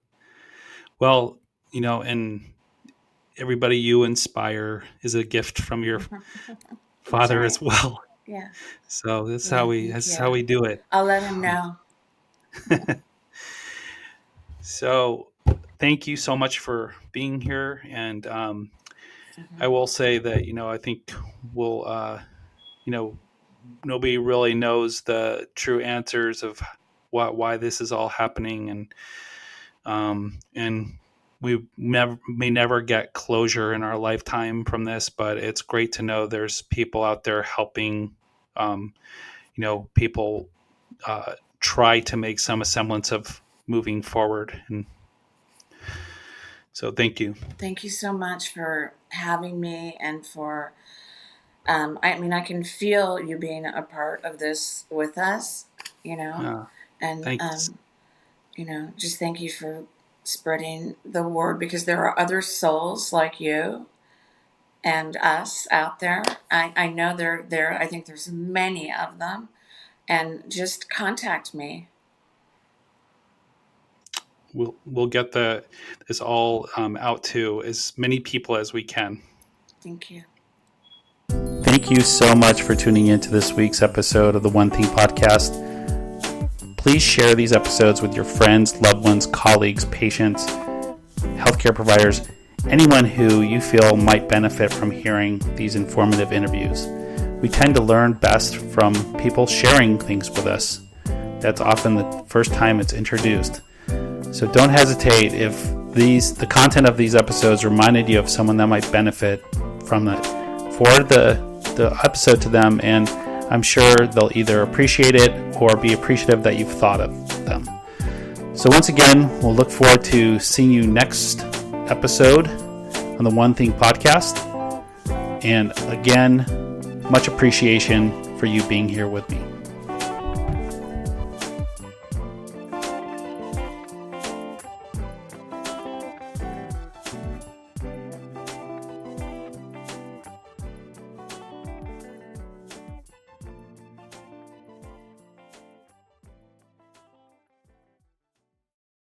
Well, and everybody you inspire is a gift from your father right. as well. Yeah. So that's how we do it. I'll let him know. So thank you so much for being here. And I will say that, I think we'll, nobody really knows the true answers of why this is all happening. And we may never get closure in our lifetime from this, but it's great to know there's people out there helping, people try to make some semblance of moving forward. And so thank you. Thank you so much for having me and for, I can feel you being a part of this with us, and, Thanks. just thank you for spreading the word, because there are other souls like you and us out there. I know there. I think there's many of them, and just contact me. We'll get this all out to as many people as we can. Thank you. Thank you so much for tuning in to this week's episode of the One Thing Podcast. Please share these episodes with your friends, loved ones, colleagues, patients, healthcare providers, anyone who you feel might benefit from hearing these informative interviews. We tend to learn best from people sharing things with us. That's often the first time it's introduced. So don't hesitate if the content of these episodes reminded you of someone that might benefit from it. Forward the episode to them, and I'm sure they'll either appreciate it or be appreciative that you've thought of them. So once again, we'll look forward to seeing you next episode on the One Thing Podcast. And again, much appreciation for you being here with me.